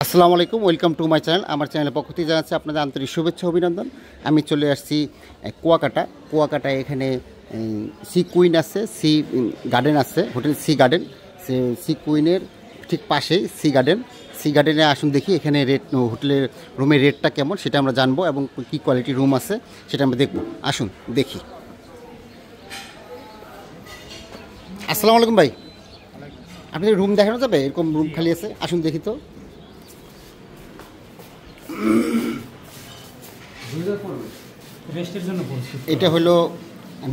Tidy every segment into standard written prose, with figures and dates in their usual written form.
আসসালামু আলাইকুম, welcome to my channel. আমার চ্যানেলের পক্ষ থেকে জানাচ্ছি আপনাদের আন্তরিক শুভেচ্ছা অভিনন্দন। আমি চলে আসছি কুয়াকাটায়। এখানে সি কুইন আছে, সি গার্ডেন আছে, হোটেল সি গার্ডেন। সি কুইনের ঠিক পাশেই সি গার্ডেনে আসুন দেখি এখানে হোটেলের রুমের রেটটা কেমন সেটা আমরা জানবো এবং কী কোয়ালিটির রুম আছে সেটা আমরা দেখব। আসুন দেখি। আসসালামু আলাইকুম ভাই, আপনাদের রুম দেখানো যাবে? এরকম রুম খালি আছে, আসুন দেখি তো। এটা হলো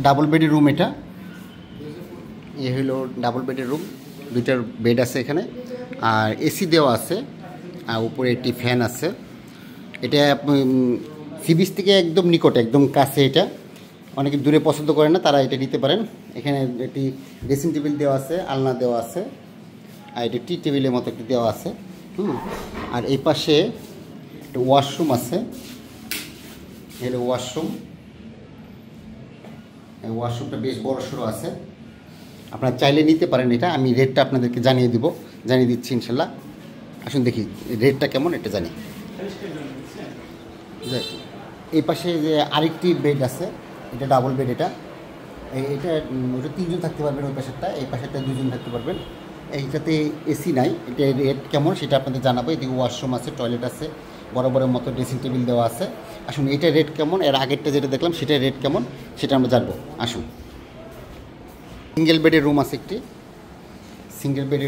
ডাবল বেডের রুম। এ হলো ডাবল বেডের রুম, দুইটার বেড আছে এখানে, আর এসি দেওয়া আছে, আর উপরে একটি ফ্যান আছে। এটা সি বিচ থেকে একদম নিকটে, একদম কাছে। এটা অনেকে দূরে পছন্দ করে না, তারা এটা নিতে পারেন। এখানে একটি ড্রেসিং টেবিল দেওয়া আছে, আলনা দেওয়া আছে, আর এটা টি টেবিলের মতো একটি দেওয়া আছে। আর এই পাশে একটা ওয়াশরুম আছে। এর ওয়াশরুমটা বেশ বড় সড়ো আছে, আপনারা চাইলে নিতে পারেন। এটা আমি রেটটা আপনাদেরকে জানিয়ে দিচ্ছি ইনশাল্লাহ। আসুন দেখি রেটটা কেমন, এটা জানি। এই পাশে যে আরেকটি বেড আছে, এটা ডাবল বেড। এটা ওটা তিনজন থাকতে পারবেন, ওই পাশেরটা। এই পাশেরটা দুজন থাকতে পারবেন। এইটাতে এসি নাই। এটা রেট কেমন সেটা আপনাদের জানাবো। এদিকে ওয়াশরুম আছে, টয়লেট আছে, বরাবরের মতো ড্রেসিং টেবিল দেওয়া আছে। আসুন এটা রেট কেমন, এর আগেরটা যেটা দেখলাম সেটার রেট কেমন সেটা আমরা জানবো। আসুন। সিঙ্গেল বেডের রুম আছে একটি, সিঙ্গেল বেড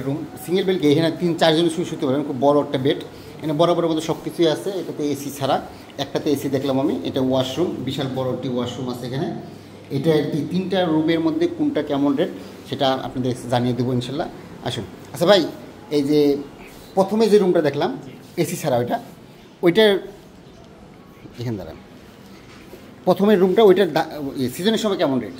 এখানে 3-4 জন শুতে পারবেন। খুব বড় একটা বেড, এখানে বরাবরের মধ্যে সব কিছুই আছে। এটাতে এসি ছাড়া, একটাতে এসি দেখলাম আমি। এটা ওয়াশরুম, বিশাল বড় একটি ওয়াশরুম আছে এখানে। এটা একটি 3টা রুমের মধ্যে কোনটা কেমন রেট সেটা আপনাদের জানিয়ে দেবো ইনশাল্লাহ। আসুন। আচ্ছা ভাই, এই যে প্রথমে যে রুমটা দেখলাম এসি ছাড়া, ওইটার এখানে দাঁড়ান, প্রথমের রুমটা, ওইটার সিজনের সময় কেমন রেট?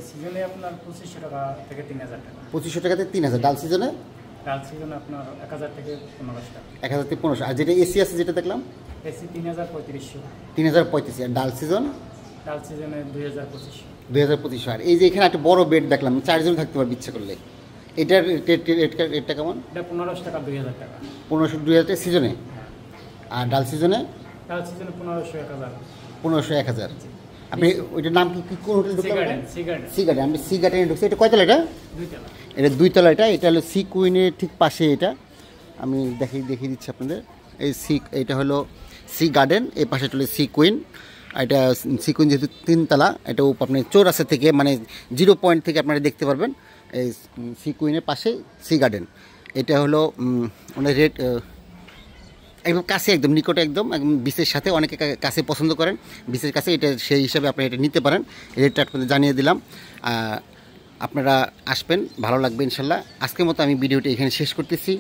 সিজনে আপনার 2500 টাকা থেকে 3000 টাকা। 2500 টাকা থেকে 3000। ডাল সিজনে আপনার 1000 থেকে 1500 টাকা। 1000 থেকে 1500। আর যেটা এসি আছে যেটা দেখলাম এসি 303500। 3035। আর ডাল সিজনে 2025। 2025। আর এই যে এখানে একটা বড় বেড দেখলাম, 4 জন থাকতে পারবে ইচ্ছা করলে। এটার রেটটা কেমন? এটা 1500 টাকা, 2000 টাকা। 1500 2000 সিজনে। আর ডাল সিজনে 1500 1000। 1500 1000। আপনি ওইটার নাম কি, কোন হোটেল ঢুকলেন? C garden. আমি সি গার্ডেনে ঢুকছি। এটা কয়তলা? এটা 2 তলা। এটা হলো সি কুইনের ঠিক পাশে। এটা আমি দেখিয়ে দিচ্ছি আপনাদের। এটা হলো সি গার্ডেন, এই পাশে হলো সি কুইন। এটা সি কুইন যেহেতু 3 তলা, এটা আপনি চৌরাস্তা থেকে, মানে 0 পয়েন্ট থেকে আপনারা দেখতে পারবেন। এই সি কুইনের পাশে সি গার্ডেন। এটা হলো অনেক রেট একদম কাছে, একদম নিকটে, একদম বিচের সাথে। অনেকে কাছে পছন্দ করেন, বিচের কাছে। এটা সেই হিসাবে আপনি এটা নিতে পারেন। রেটটা আপনাদের জানিয়ে দিলাম। আপনারা আসবেন, ভালো লাগবে ইনশাল্লাহ। আজকের মতো আমি ভিডিওটি এখানে শেষ করতেছি।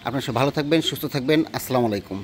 আপনারা সব ভালো থাকবেন, সুস্থ থাকবেন। আসসালামু আলাইকুম।